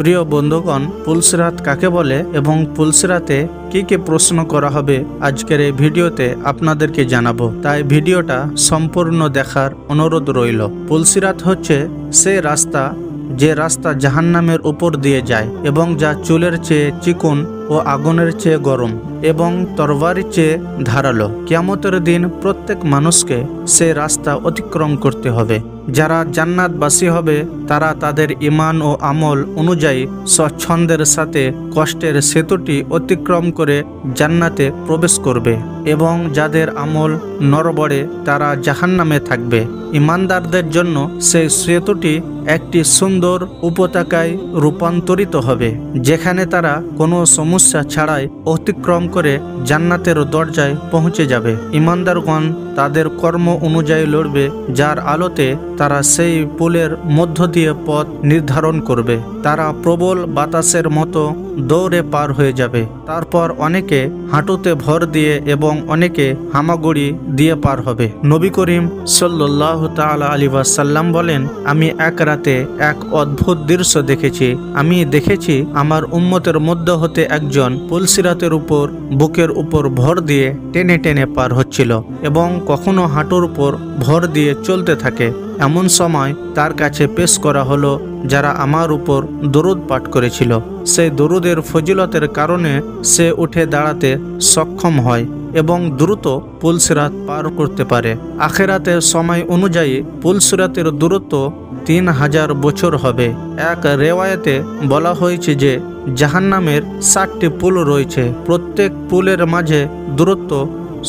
প্রিয় বন্ধুগণ, পুলসিরাত কাকে বলে এবং পুলসিরাতে কি কি প্রশ্ন করা হবে আজকের এই ভিডিওতে আপনাদেরকে জানাবো। তাই ভিডিওটা সম্পূর্ণ দেখার অনুরোধ রইল। পুলসিরাত হচ্ছে সেই রাস্তা যে রাস্তা জাহান্নামের উপর দিয়ে যায় এবং যা চুলের চেয়ে চিকন ও আগুনের চেয়ে গরম এবং তরবারির চেয়ে ধারালো। কিয়ামতের দিন প্রত্যেক মানুষকে সে রাস্তা অতিক্রম করতে হবে। যারা জান্নাতবাসী হবে তারা তাদের ঈমান ও আমল অনুযায়ী স্বচ্ছন্দের সাথে কষ্টের সেতুটি অতিক্রম করে জান্নাতে প্রবেশ করবে এবং যাদের আমল নড়বড়ে তারা জাহান্নামে থাকবে। ঈমানদারদের জন্য সেই সেতুটি একটি সুন্দর উপত্যকায় রূপান্তরিত হবে, যেখানে তারা কোনো সমস্যা ছাড়াই অতিক্রম করে জান্নাতের দরজায় পৌঁছে যাবে। ঈমানদারগণ তাদের কর্ম অনুযায়ী লড়বে, যার আলোতে তারা সেই পুলের মধ্য দিয়ে পথ নির্ধারণ করবে। তারা প্রবল বাতাসের মতো দৌড়ে পার হয়ে যাবে। তারপর অনেকে হাঁটুতে ভর দিয়ে এবং অনেকে হামাগুড়ি দিয়ে পার হবে। নবী করিম সাল্লাল্লাহু তাআলা আলাইহি ওয়াসাল্লাম বলেন, আমি এক রাতে এক অদ্ভুত দৃশ্য দেখেছি। আমি দেখেছি আমার উম্মতের মধ্যে হতে একজন পুলসিরাতের উপর বুকের উপর ভর দিয়ে টেনে টেনে পার হচ্ছিল এবং কখনো হাঁটুর উপর ভর দিয়ে চলতে থাকে। এমন সময় তার কাছে পেশ করা হলো যারা আমার উপর দরুদ পাঠ করেছিল। সেই দরুদের ফজিলতের কারণে সে উঠে দাঁড়াতে সক্ষম হয় এবং দ্রুত পুলসিরাত পার করতে পারে। আখিরাতের সময় অনুযায়ী পুলসিরাতের দূরত্ব 3000 বছর হবে। এক রেওয়ায়েতে বলা হয়েছে যে জাহান্নামের 60টি পুল রয়েছে। প্রত্যেক পুলের মাঝে দূরত্ব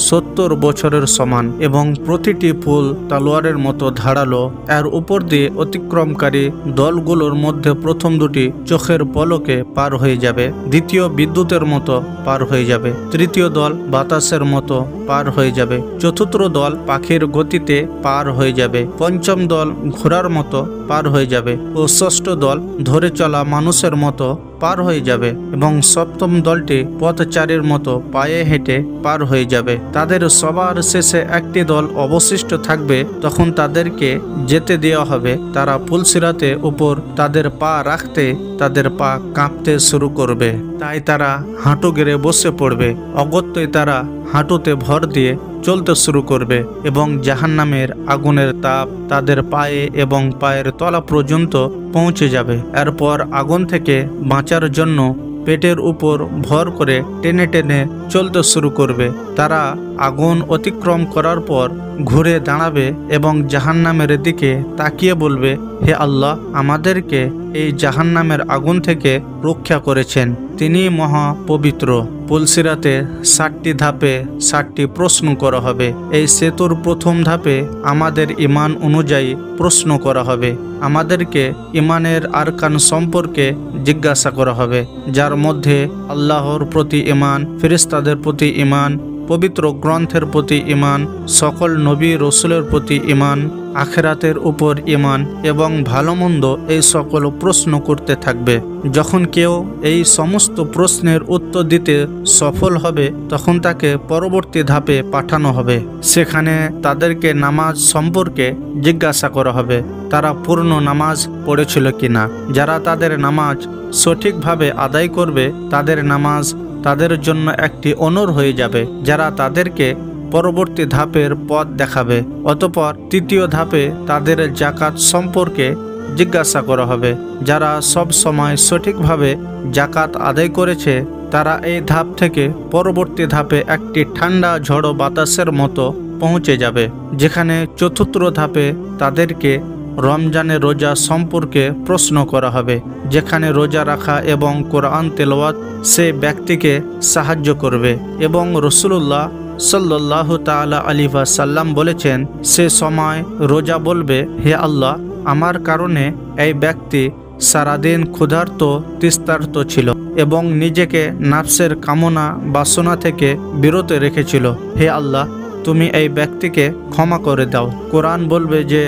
70 বছরের সমান এবং প্রতিটি পুল তলোয়ারের মতো ধারালো। এর উপর দিয়ে অতিক্রমকারী দলগুলোর মধ্যে প্রথম দুটি চোখের পলকে পার হয়ে যাবে, দ্বিতীয় বিদ্যুতের মতো পার হয়ে যাবে, তৃতীয় দল বাতাসের মতো পার হয়ে যাবে, চতুর্থ দল পাখির গতিতে পার হয়ে যাবে, পঞ্চম দল ঘোড়ার মতো পার হয়ে যাবে ও ষষ্ঠ দল ধরে চলা মানুষের মতো পার হয়ে যাবে এবং সপ্তম দলটি পথচারীর মতো পায়ে হেঁটে পার হয়ে যাবে। তাদের সবার শেষে একটি দল অবশিষ্ট থাকবে। তখন তাদেরকে যেতে দেওয়া হবে। তারা পুলসিরাতে উপর তাদের পা রাখতে তাদের পা কাঁপতে শুরু করবে, তাই তারা হাঁটু গেড়ে বসে পড়বে। অগত্যই তারা হাঁটুতে ভর দিয়ে চলতে শুরু করবে এবং জাহান্নামের আগুনের তাপ তাদের পায়ে এবং পায়ের তলা পর্যন্ত পৌঁছে যাবে। এরপর আগুন থেকে বাঁচার জন্য পেটের উপর ভর করে টেনে টেনে চলতে শুরু করবে। তারা আগুন অতিক্রম করার পর ঘুরে দাঁড়াবে এবং জাহান্নামের দিকে তাকিয়ে বলবে, হে আল্লাহ, আমাদেরকে এই জাহান্নামের আগুন থেকে রক্ষা করেছেন, তিনি মহা পবিত্র। পুলসিরাতে 60টি ধাপে 60টি প্রশ্ন করা হবে। এই সেতুর প্রথম ধাপে আমাদের ঈমান অনুযায়ী প্রশ্ন করা হবে। আমাদেরকে ঈমানের আরকান সম্পর্কে জিজ্ঞাসা করা হবে, যার মধ্যে আল্লাহর প্রতি ঈমান, ফেরেশতাদের প্রতি ঈমান, পবিত্র গ্রন্থের প্রতি ঈমান, সকল নবী রসুলের প্রতি ঈমান, আখিরাতের উপর ঈমান এবং ভালো মন্দ, এই সকল প্রশ্ন করতে থাকবে। যখন কেউ এই সমস্ত প্রশ্নের উত্তর দিতে সফল হবে তখন তাকে পরবর্তী ধাপে পাঠানো হবে। সেখানে তাদেরকে নামাজ সম্পর্কে জিজ্ঞাসা করা হবে, তারা পূর্ণ নামাজ পড়েছিল কিনা। যারা তাদের নামাজ সঠিকভাবে আদায় করবে তাদের নামাজ তাদের জন্য একটি অনর হয়ে যাবে, যারা তাদেরকে পরবর্তী ধাপের পথ দেখাবে। অতঃপর তৃতীয় ধাপে তাদের জাকাত সম্পর্কে জিজ্ঞাসা করা হবে। যারা সব সময় সঠিকভাবে জাকাত আদায় করেছে তারা এই ধাপ থেকে পরবর্তী ধাপে একটি ঠান্ডা ঝড়ো বাতাসের মতো পৌঁছে যাবে। যেখানে চতুর্থ ধাপে তাদেরকে রমজানের রোজা সম্পর্কে প্রশ্ন করা হবে, যেখানে রোজা রাখা এবং কোরআন তেলাওয়াত সে ব্যক্তিকে সাহায্য করবে। এবং রাসূলুল্লাহ সাল্লাল্লাহু তাআলা আলাইহি ওয়াসাল্লাম বলেছেন, সে সময় রোজা বলবে, হে আল্লাহ, আমার কারণে এই ব্যক্তি সারাদিন ক্ষুধার্ত তৃষ্ণার্ত ছিল এবং নিজেকে নাফসের কামনা বাসনা থেকে বিরত রেখেছিল। হে আল্লাহ, তুমি এই ব্যক্তিকে ক্ষমা করে দাও। কোরআন বলবে যে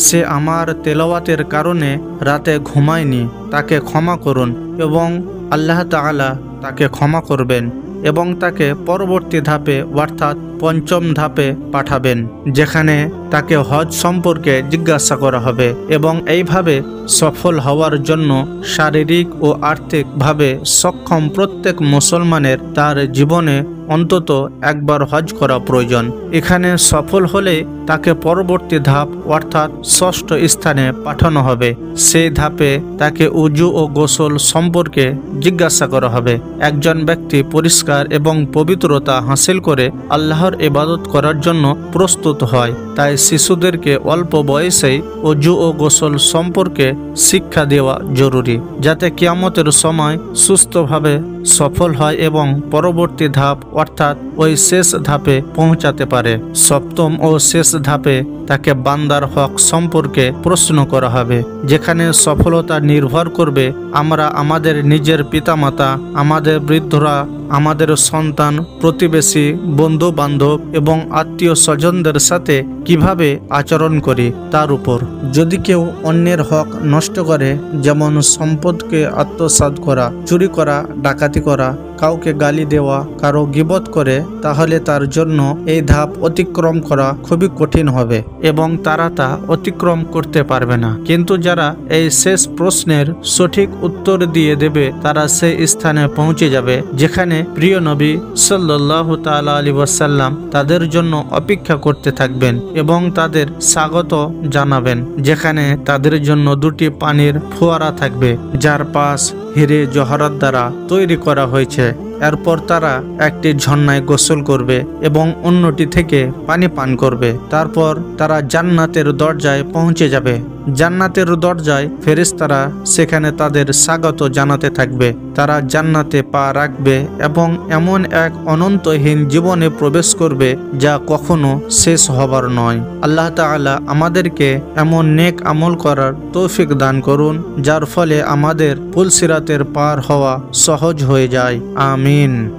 সে আমার তেলাওয়াতের কারণে রাতে ঘুমায়নি, তাকে ক্ষমা করুন এবং আল্লাহ তাআলা তাকে ক্ষমা করবেন। এবং তাকে পরবর্তী ধাপে অর্থাৎ পঞ্চম ধাপে পাঠাবেন, যেখানে তাকে হজ সম্পর্কে জিজ্ঞাসা করা হবে। এবং এইভাবে সফল হওয়ার জন্য শারীরিক ও আর্থিকভাবে সক্ষম প্রত্যেক মুসলমানের তার জীবনে অন্তত একবার হজ করা প্রয়োজন। এখানে সফল হলে তাকে পরবর্তী ধাপ অর্থাৎ ষষ্ঠ স্থানে পাঠানো হবে। সেই ধাপে তাকে উজু ও গোসল সম্পর্কে জিজ্ঞাসা করা হবে। একজন ব্যক্তি পরিষ্কার এবং পবিত্রতা হাসিল করে আল্লাহর ইবাদত করার জন্য প্রস্তুত হয়। তাই শিশুদেরকে অল্প বয়সেই উজু ও গোসল সম্পর্কে শিক্ষা দেওয়া জরুরি, যাতে কিয়ামতের সময় সুস্থভাবে সফল হয় এবং পরবর্তী ধাপ অর্থাৎ ওই শেষ ধাপে পৌঁছাতে পারে। সপ্তম ও শেষ ধাপে তাকে বান্দার হক সম্পর্কে প্রশ্ন করা হবে, যেখানে সফলতা নির্ভর করবে আমরা আমাদের নিজের পিতামাতা, আমাদের বৃদ্ধরা, আমাদের সন্তান, প্রতিবেশী, বন্ধু বান্ধব এবং আত্মীয় স্বজনদের সাথে কিভাবে আচরণ করি তার উপর। যদি কেউ অন্যের হক নষ্ট করে, যেমন সম্পদকে আত্মসাৎ করা, চুরি করা, ডাকাতি করা, কাউকে গালি দেওয়া, কারো গীবত করে, তাহলে তার জন্য এই ধাপ অতিক্রম করা খুবই কঠিন হবে এবং তারা তা অতিক্রম করতে পারবে না। কিন্তু যারা এই শেষ প্রশ্নের সঠিক উত্তর দিয়ে দেবে, তারা সেই স্থানে পৌঁছে যাবে যেখানে প্রিয় নবী সাল্লাল্লাহু তাআলা আলাইহি ওয়াসাল্লাম তাদের জন্য অপেক্ষা করতে থাকবেন এবং তাদের স্বাগত জানাবেন, যেখানে তাদের জন্য দুটি পানির ফোয়ারা থাকবে, যার পাশ হিরে জহরত দ্বারা তৈরি করা হয়েছে। এরপর তারা একটি ঝর্ণায় গোসল করবে এবং অন্যটি থেকে পানি পান করবে। তারপর তারা জান্নাতের দরজায় পৌঁছে যাবে। জান্নাতের দরজায় ফেরেশতারা সেখানে তাদের স্বাগত জানাতে থাকবে। তারা জান্নাতে পা রাখবে এবং এমন এক অনন্তহীন জীবনে প্রবেশ করবে যা কখনো শেষ হবার নয়। আল্লাহ তাআলা আমাদেরকে এমন নেক আমল করার তৌফিক দান করুন, যার ফলে আমাদের পুলসিরাতের পার হওয়া সহজ হয়ে যায়। আমিন।